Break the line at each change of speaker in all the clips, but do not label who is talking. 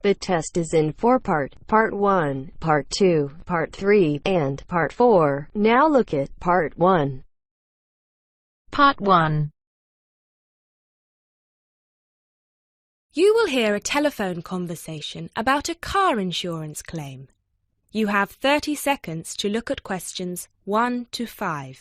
The test is in 4 parts: Part 1, Part 2, Part 3, and Part 4. Now look at Part 1.
Part 1.
You will hear a telephone conversation about a car insurance claim. You have 30 seconds to look at questions 1 to 5.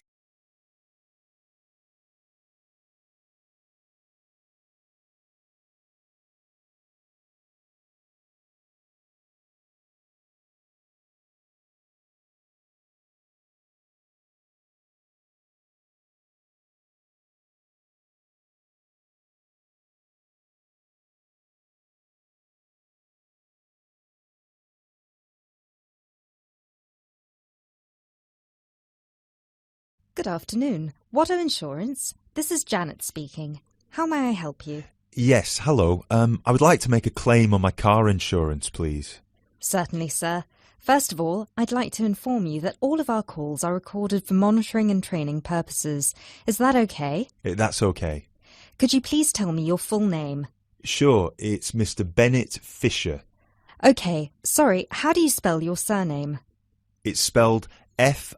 Good afternoon. What Insurance? This is Janet speaking. How may I help you?
Yes, hello. I would like to make a claim on my car insurance, please.
Certainly, sir. First of all, I'd like to inform you that all of our calls are recorded for monitoring and training purposes. Is that okay?
That's okay.
Could you please tell me your full name?
Sure, it's Mr. Bennett Fisher.
Okay, sorry, how do you spell your surname?
It's spelled Fischer.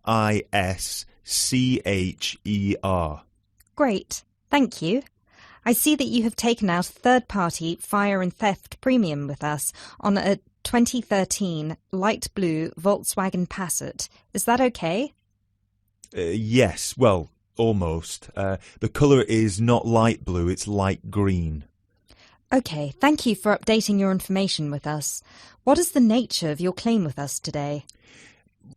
Great, thank you. I see that you have taken out a third-party fire and theft premium with us on a 2013 light blue Volkswagen Passat. Is that okay?
Yes, well, almost. The colour is not light blue, it's light green.
Okay, thank you for updating your information with us. What is the nature of your claim with us today?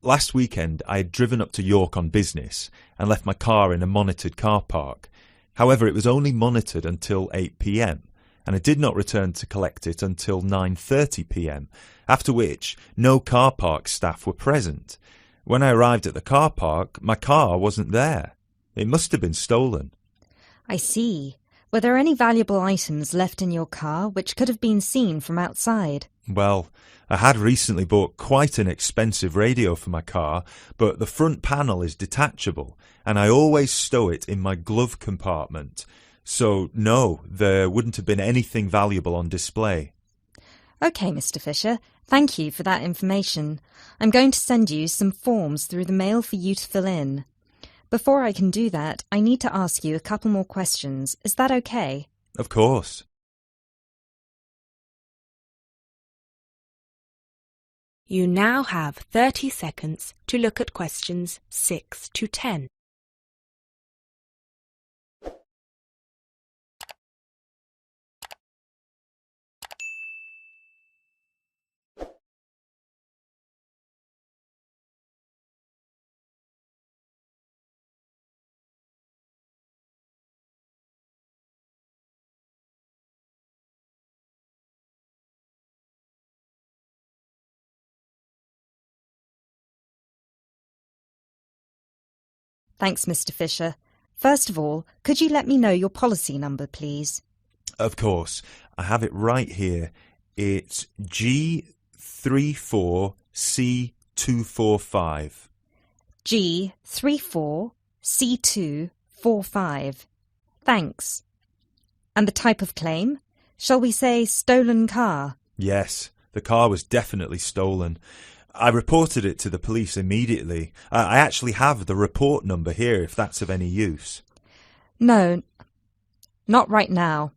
Last weekend, I had driven up to York on business and left my car in a monitored car park. However, it was only monitored until 8 p.m, and I did not return to collect it until 9:30 p.m, after which no car park staff were present. When I arrived at the car park, my car wasn't there. It must have been stolen.
I see. Were there any valuable items left in your car which could have been seen from outside?
Well, I had recently bought quite an expensive radio for my car, but the front panel is detachable, and I always stow it in my glove compartment. So, no, there wouldn't have been anything valuable on display.
Okay, Mr. Fisher. Thank you for that information. I'm going to send you some forms through the mail for you to fill in. Before I can do that, I need to ask you a couple more questions. Is that okay?
Of course.
You now have 30 seconds to look at questions 6 to 10.
Thanks, Mr. Fisher. First of all, could you let me know your policy number, please?
Of course. I have it right here. It's G34C245.
G34C245. Thanks. And the type of claim? Shall we say stolen car?
Yes, the car was definitely stolen. I reported it to the police immediately. I actually have the report number here if that's of any use.
No, not right now.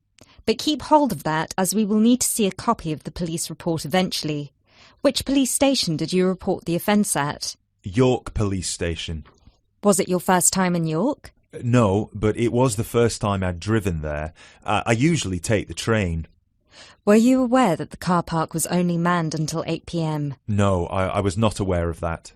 But keep hold of that as we will need to see a copy of the police report eventually. Which police station did you report the offence at?
York Police Station.
Was it your first time in York?
No, but it was the first time I'd driven there. I usually take the train.
Were you aware that the car park was only manned until 8 p.m?
No, I was not aware of that.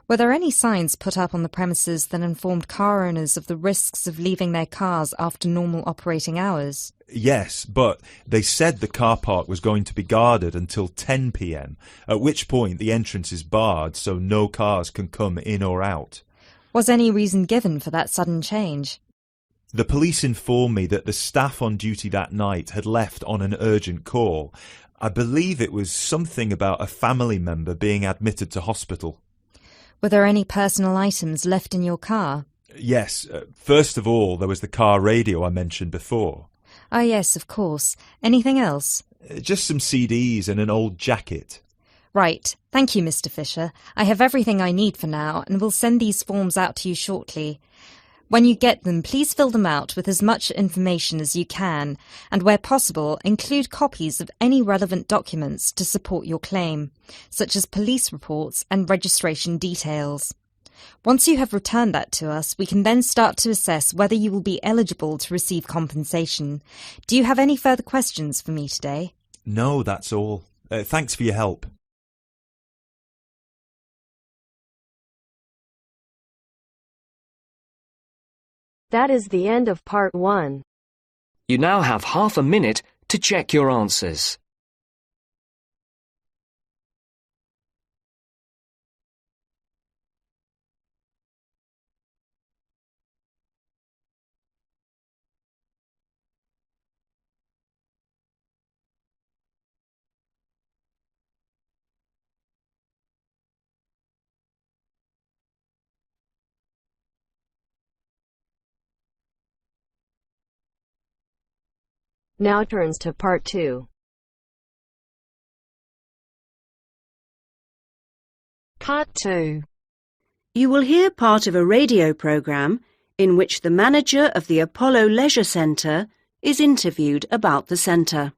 Were there any signs put up on the premises that informed car owners of the risks of leaving their cars after normal operating hours?
Yes, but they said the car park was going to be guarded until 10 p.m, at which point the entrance is barred so no cars can come in or out.
Was any reason given for that sudden change?
The police informed me that the staff on duty that night had left on an urgent call. I believe it was something about a family member being admitted to hospital.
Were there any personal items left in your car?
Yes. First of all, there was the car radio I mentioned before.
Ah, yes, of course. Anything else?
Just some CDs and an old jacket.
Right. Thank you, Mr. Fisher. I have everything I need for now and will send these forms out to you shortly. When you get them, please fill them out with as much information as you can, and where possible, include copies of any relevant documents to support your claim, such as police reports and registration details. Once you have returned that to us, we can then start to assess whether you will be eligible to receive compensation. Do you have any further questions for me today?
No, that's all. Thanks for your help.
That is the end of part 1.
You now have half a minute to check your answers.
Now turns to part 2.
Part 2.
You will hear part of a radio programme in which the manager of the Apollo Leisure Centre is interviewed about the centre.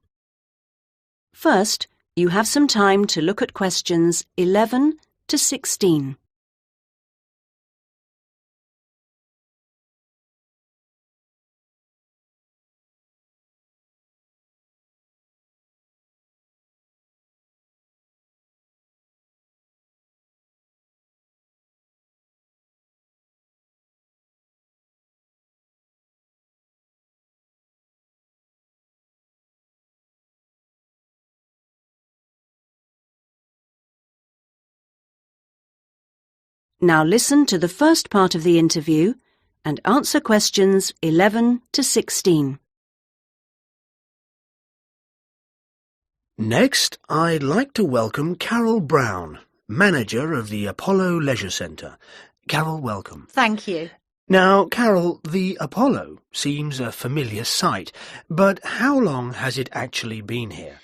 First, you have some time to look at questions 11 to 16. Now listen to the first part of the interview and answer questions 11 to 16.
Next, I'd like to welcome Carol Brown, manager of the Apollo Leisure Centre. Carol, welcome.
Thank you.
Now, Carol, the Apollo seems a familiar sight, but how long has it actually been here?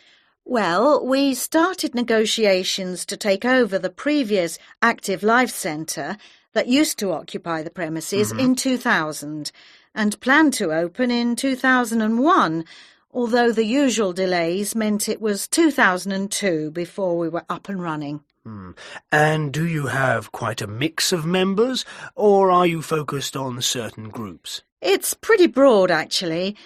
Well, we started negotiations to take over the previous Active Life Centre that used to occupy the premises in 2000 and planned to open in 2001, although the usual delays meant it was 2002 before we were up and running.
And do you have quite a mix of members, or are you focused on certain groups?
It's pretty broad, actually.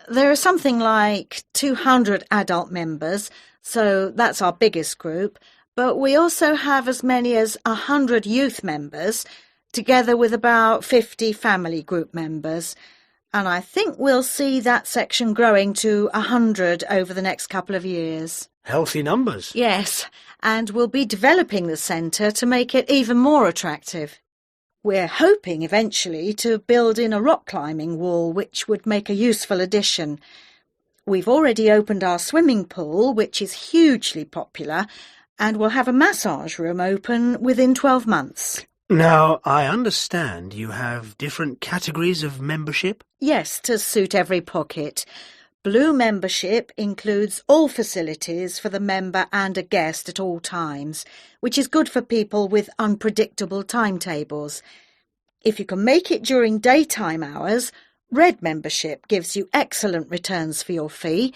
There are something like 200 adult members, so that's our biggest group, but we also have as many as 100 youth members, together with about 50 family group members, and I think we'll see that section growing to 100 over the next couple of years.
Healthy numbers.
Yes, and we'll be developing the centre to make it even more attractive. We're hoping eventually to build in a rock climbing wall, which would make a useful addition. We've already opened our swimming pool, which is hugely popular, and we'll have a massage room open within 12 months.
Now, I understand you have different categories of membership?
Yes, to suit every pocket. Blue membership includes all facilities for the member and a guest at all times, which is good for people with unpredictable timetables. If you can make it during daytime hours, red membership gives you excellent returns for your fee.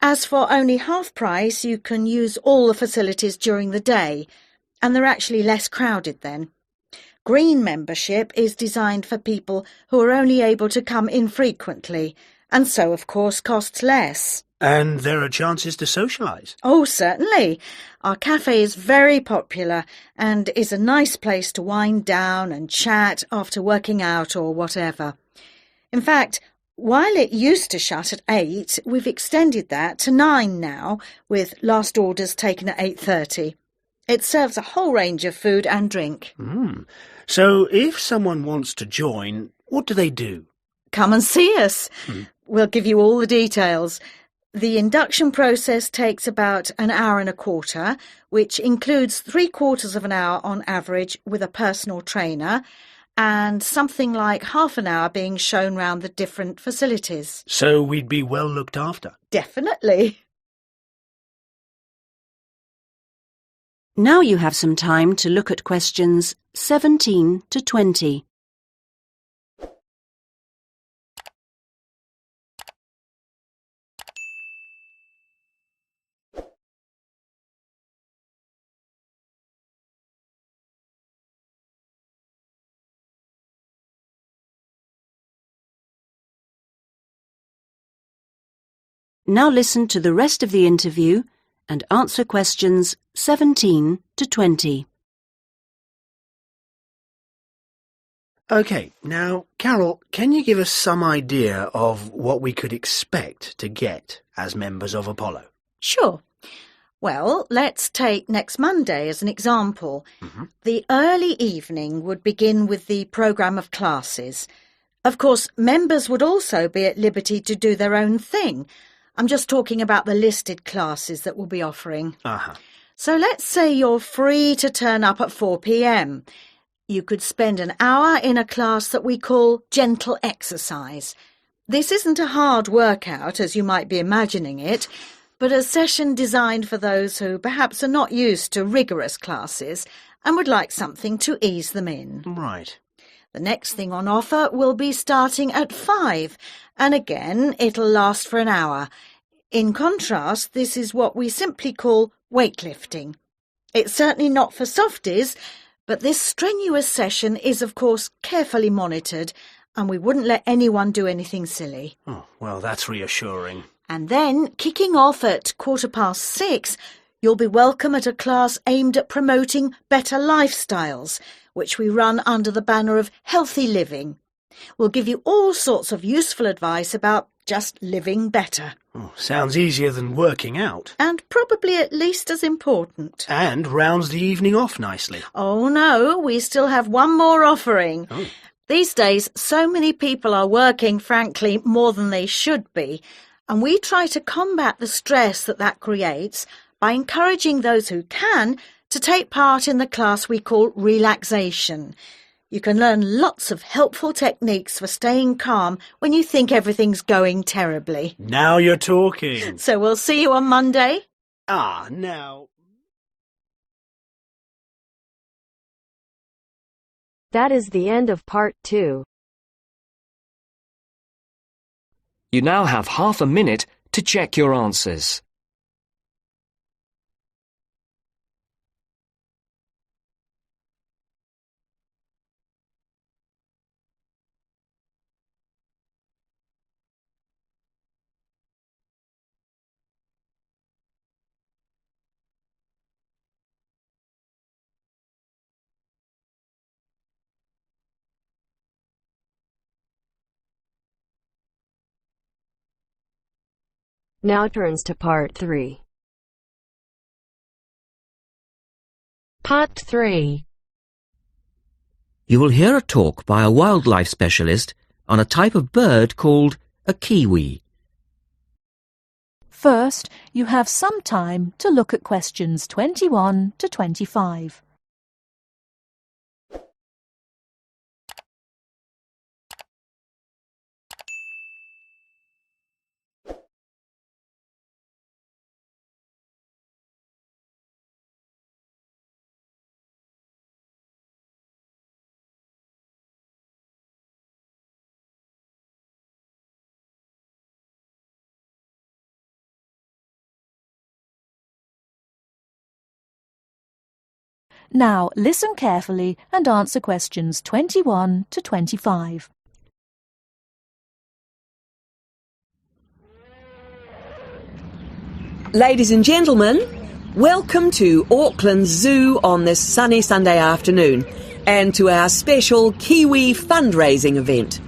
As for only half price, you can use all the facilities during the day, and they're actually less crowded then. Green membership is designed for people who are only able to come infrequently, and so, of course, costs less.
And there are chances to socialise?
Oh, certainly. Our cafe is very popular and is a nice place to wind down and chat after working out or whatever. In fact, while it used to shut at 8, we've extended that to 9 now, with last orders taken at 8:30. It serves a whole range of food and drink.
So if someone wants to join, what do they do?
Come and see us. We'll give you all the details. The induction process takes about an hour and a quarter, which includes 3/4 of an hour on average with a personal trainer, and something like half an hour being shown round the different facilities.
So we'd be well looked after?
Definitely.
Now you have some time to look at questions 17 to 20. Now listen to the rest of the interview and answer questions 17 to 20.
OK, now, Carol, can you give us some idea of what we could expect to get as members of Apollo?
Sure. Well, let's take next Monday as an example. The early evening would begin with the programme of classes. Of course, members would also be at liberty to do their own thing. I'm just talking about the listed classes that we'll be offering. So let's say you're free to turn up at 4 p.m. You could spend an hour in a class that we call gentle exercise. This isn't a hard workout, as you might be imagining it, but a session designed for those who perhaps are not used to rigorous classes and would like something to ease them in.
Right.
The next thing on offer will be starting at 5, and again it'll last for an hour. In contrast, this is what we simply call weightlifting. It's certainly not for softies, but this strenuous session is of course carefully monitored, and we wouldn't let anyone do anything silly.
Oh, well, that's reassuring.
And then, kicking off at 6:15, you'll be welcome at a class aimed at promoting better lifestyles, which we run under the banner of healthy living. We'll give you all sorts of useful advice about just living better.
Oh, sounds easier than working out.
And probably at least as important.
And rounds the evening off nicely.
Oh no, we still have one more offering.
Oh.
These days, so many people are working, frankly, more than they should be, and we try to combat the stress that creates by encouraging those who can to take part in the class we call relaxation. You can learn lots of helpful techniques for staying calm when you think everything's going terribly.
Now you're talking.
So we'll see you on Monday.
Now.
That is the end of part 2.
You now have half a minute to check your answers.
Now turns to part 3.
Part 3.
You will hear a talk by a wildlife specialist on a type of bird called a Kiwi.
First, you have some time to look at questions 21 to 25. Now listen carefully and answer questions 21 to 25.
Ladies and gentlemen, welcome to Auckland Zoo on this sunny Sunday afternoon and to our special Kiwi fundraising event.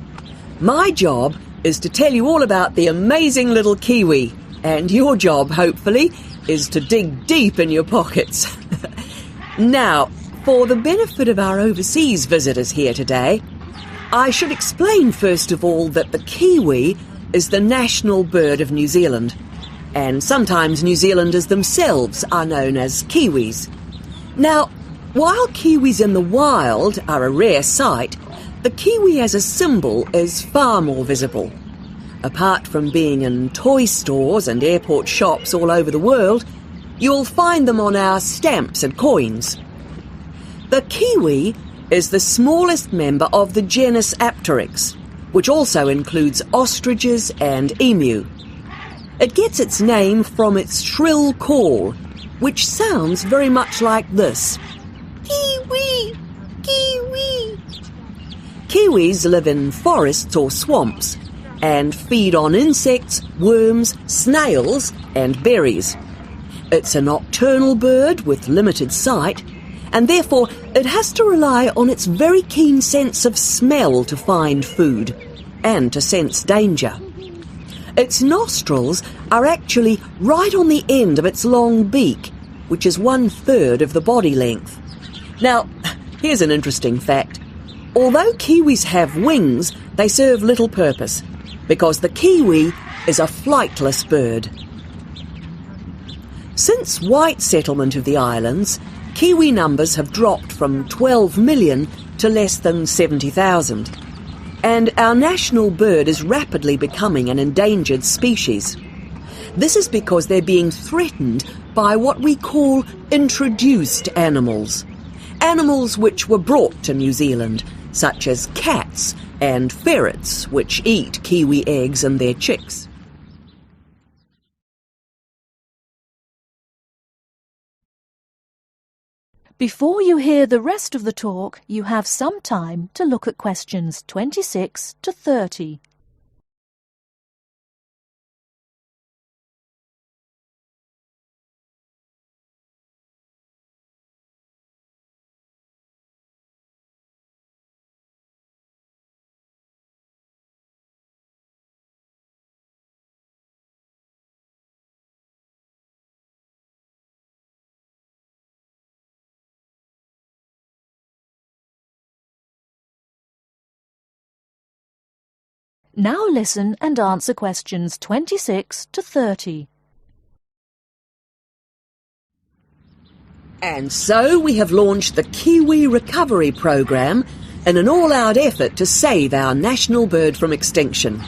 My job is to tell you all about the amazing little Kiwi, and your job, hopefully, is to dig deep in your pockets. Now, for the benefit of our overseas visitors here today, I should explain first of all that the Kiwi is the national bird of New Zealand, and sometimes New Zealanders themselves are known as Kiwis. Now, while Kiwis in the wild are a rare sight, the Kiwi as a symbol is far more visible. Apart from being in toy stores and airport shops all over the world, You'll find them on our stamps and coins. The kiwi is the smallest member of the genus Apteryx, which also includes ostriches and emu. It gets its name from its shrill call, which sounds very much like this. Kiwi! Kiwi! Kiwis live in forests or swamps and feed on insects, worms, snails and berries. It's a nocturnal bird with limited sight, and therefore it has to rely on its very keen sense of smell to find food and to sense danger. Its nostrils are actually right on the end of its long beak, which is 1/3 of the body length. Now, here's an interesting fact. Although kiwis have wings, they serve little purpose, because the kiwi is a flightless bird. Since white settlement of the islands, kiwi numbers have dropped from 12 million to less than 70,000. And our national bird is rapidly becoming an endangered species. This is because they're being threatened by what we call introduced animals. Animals which were brought to New Zealand, such as cats and ferrets, which eat kiwi eggs and their chicks.
Before you hear the rest of the talk, you have some time to look at questions 26 to 30. Now listen and answer questions 26 to 30.
And so we have launched the Kiwi Recovery Programme in an all-out effort to save our national bird from extinction.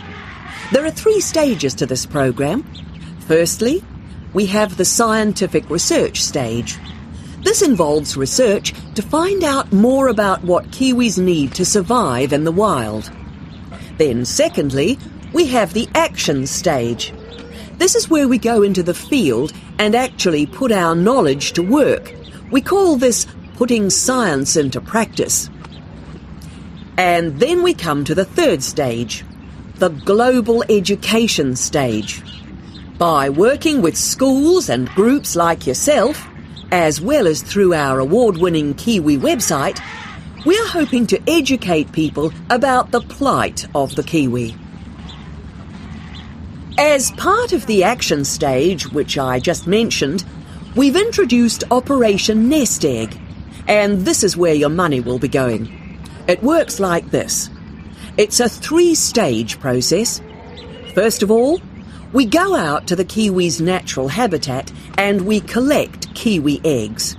There are 3 stages to this programme. Firstly, we have the scientific research stage. This involves research to find out more about what kiwis need to survive in the wild. Then secondly, we have the action stage. This is where we go into the field and actually put our knowledge to work. We call this putting science into practice. And then we come to the 3rd stage, the global education stage. By working with schools and groups like yourself, as well as through our award-winning Kiwi website, we are hoping to educate people about the plight of the kiwi. As part of the action stage, which I just mentioned, we've introduced Operation Nest Egg, and this is where your money will be going. It works like this. It's a 3-stage process. First of all, we go out to the kiwi's natural habitat and we collect kiwi eggs.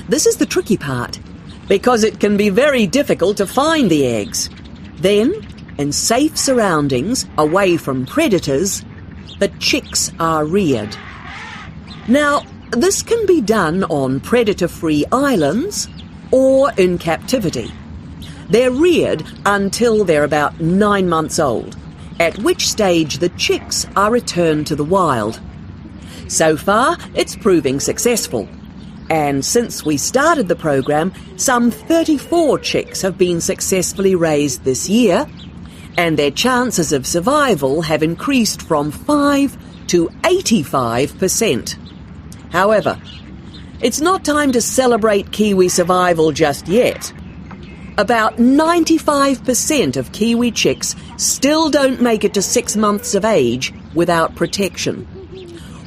This is the tricky part, because it can be very difficult to find the eggs. Then, in safe surroundings, away from predators, the chicks are reared. Now, this can be done on predator-free islands or in captivity. They're reared until they're about 9 months old, at which stage the chicks are returned to the wild. So far, it's proving successful. And since we started the programme, some 34 chicks have been successfully raised this year, and their chances of survival have increased from 5 to 85%. However, it's not time to celebrate kiwi survival just yet. About 95% of kiwi chicks still don't make it to 6 months of age without protection,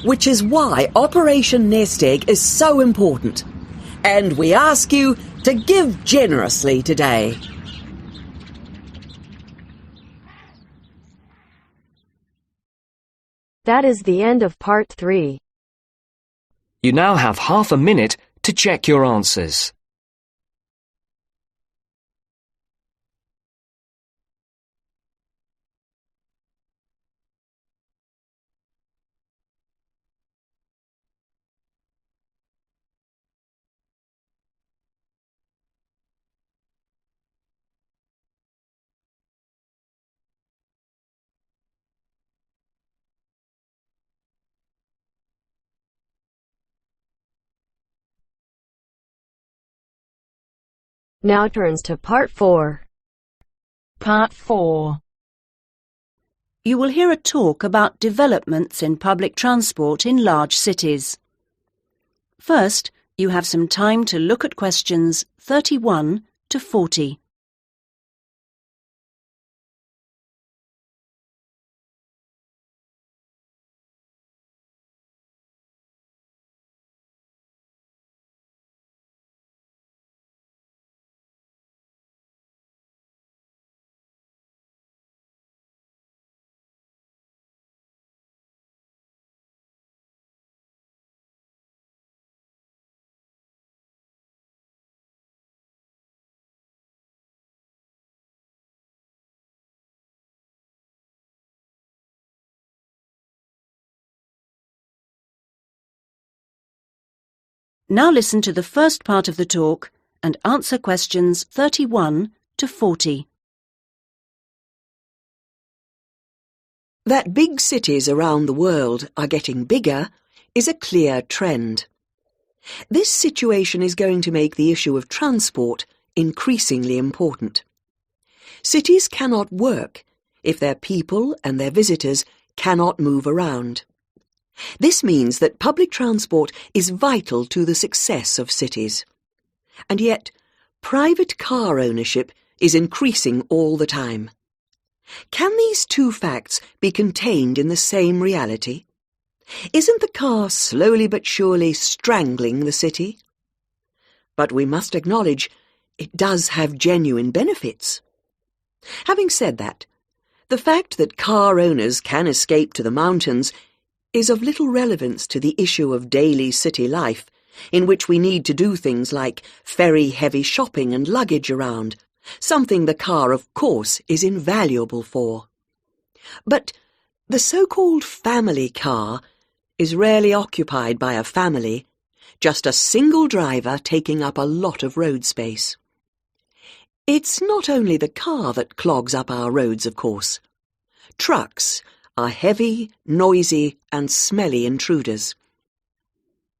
which is why Operation Nest Egg is so important. And we ask you to give generously today.
That is the end of part 3.
You now have half a minute to check your answers.
Now turns to Part 4.
Part 4.
You will hear a talk about developments in public transport in large cities. First, you have some time to look at questions 31 to 40. Now listen to the first part of the talk and answer questions 31 to 40.
That big cities around the world are getting bigger is a clear trend. This situation is going to make the issue of transport increasingly important. Cities cannot work if their people and their visitors cannot move around. This means that public transport is vital to the success of cities. And yet, private car ownership is increasing all the time. Can these two facts be contained in the same reality? Isn't the car slowly but surely strangling the city? But we must acknowledge it does have genuine benefits. Having said that, the fact that car owners can escape to the mountains is of little relevance to the issue of daily city life, in which we need to do things like ferry heavy shopping and luggage around, something the car, of course, is invaluable for. But the so-called family car is rarely occupied by a family, just a single driver taking up a lot of road space. It's not only the car that clogs up our roads, of course. Trucks are heavy, noisy and smelly intruders.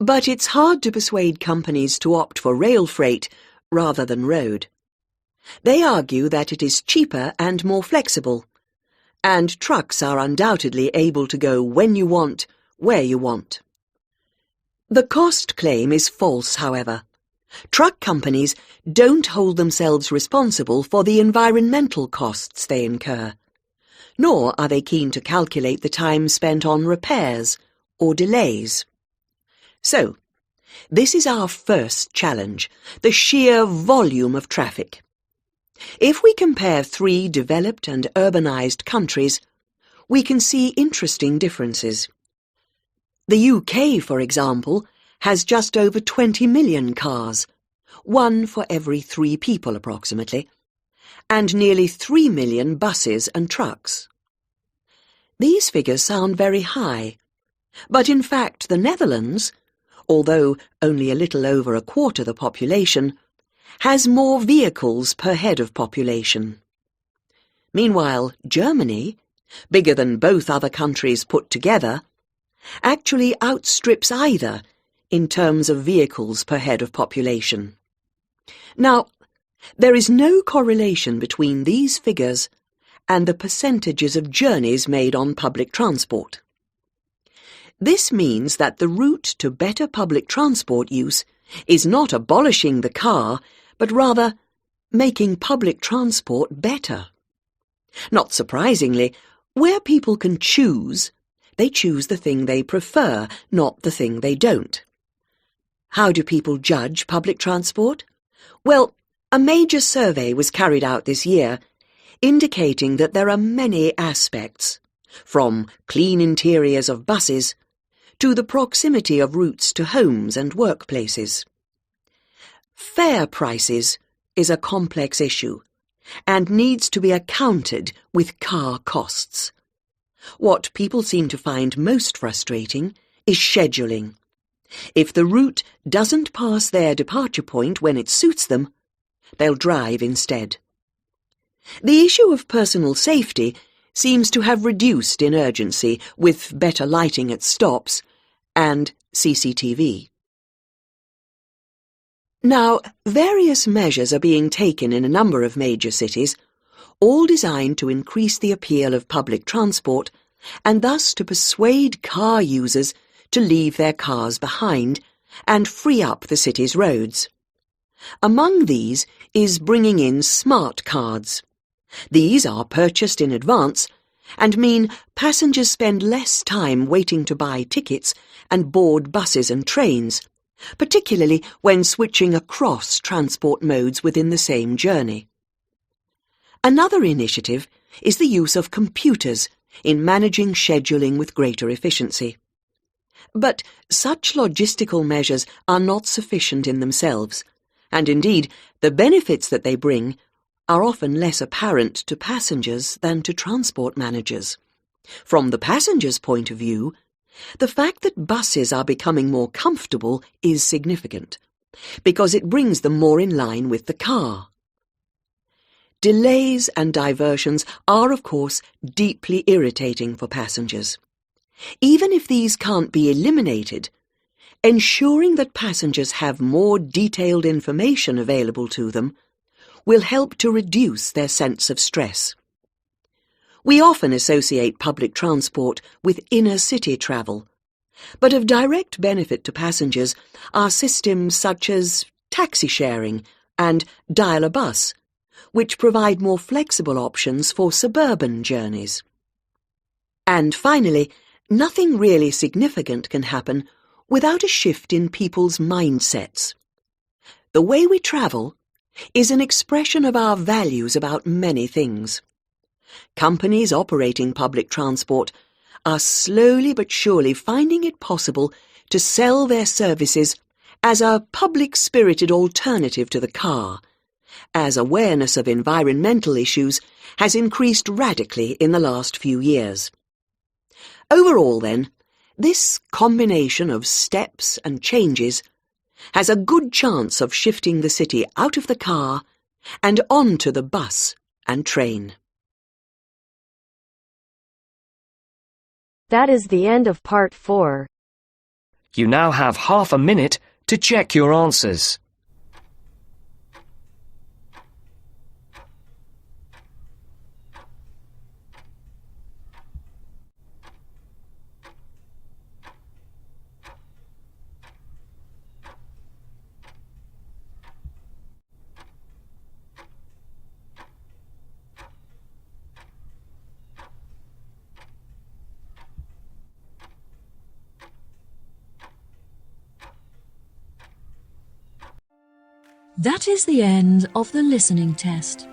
But it's hard to persuade companies to opt for rail freight rather than road. They argue that it is cheaper and more flexible, and trucks are undoubtedly able to go when you want, where you want. The cost claim is false, however. Truck companies don't hold themselves responsible for the environmental costs they incur, nor are they keen to calculate the time spent on repairs or delays. So, this is our first challenge, the sheer volume of traffic. If we compare 3 developed and urbanized countries, we can see interesting differences. The UK, for example, has just over 20 million cars, 1 for every 3 people approximately, and nearly 3 million buses and trucks. These figures sound very high, but in fact the Netherlands, although only a little over a quarter the population, has more vehicles per head of population. Meanwhile, Germany, bigger than both other countries put together, actually outstrips either in terms of vehicles per head of population. Now, there is no correlation between these figures and the percentages of journeys made on public transport. This means that the route to better public transport use is not abolishing the car, but rather making public transport better. Not surprisingly, where people can choose, they choose the thing they prefer, not the thing they don't. How do people judge public transport? Well, a major survey was carried out this year, indicating that there are many aspects, from clean interiors of buses to the proximity of routes to homes and workplaces. Fare prices is a complex issue and needs to be accounted with car costs. What people seem to find most frustrating is scheduling. If the route doesn't pass their departure point when it suits them, they'll drive instead. The issue of personal safety seems to have reduced in urgency with better lighting at stops and CCTV. Now, various measures are being taken in a number of major cities, all designed to increase the appeal of public transport and thus to persuade car users to leave their cars behind and free up the city's roads. Among these is bringing in smart cards. These are purchased in advance and mean passengers spend less time waiting to buy tickets and board buses and trains, particularly when switching across transport modes within the same journey. Another initiative is the use of computers in managing scheduling with greater efficiency. But such logistical measures are not sufficient in themselves, and indeed the benefits that they bring are often less apparent to passengers than to transport managers. From the passengers' point of view, the fact that buses are becoming more comfortable is significant, because it brings them more in line with the car. Delays and diversions are, of course, deeply irritating for passengers. Even if these can't be eliminated, ensuring that passengers have more detailed information available to them will help to reduce their sense of stress. We often associate public transport with inner-city travel, but of direct benefit to passengers are systems such as taxi sharing and dial-a-bus, which provide more flexible options for suburban journeys. And finally, nothing really significant can happen without a shift in people's mindsets. The way we travel is an expression of our values about many things. Companies operating public transport are slowly but surely finding it possible to sell their services as a public-spirited alternative to the car, as awareness of environmental issues has increased radically in the last few years. Overall, then, this combination of steps and changes has a good chance of shifting the city out of the car and onto the bus and train.
That is the end of part 4.
You now have half a minute to check your answers.
That is the end of the listening test.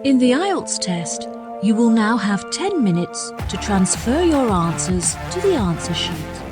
In the IELTS test, you will now have 10 minutes to transfer your answers to the answer sheet.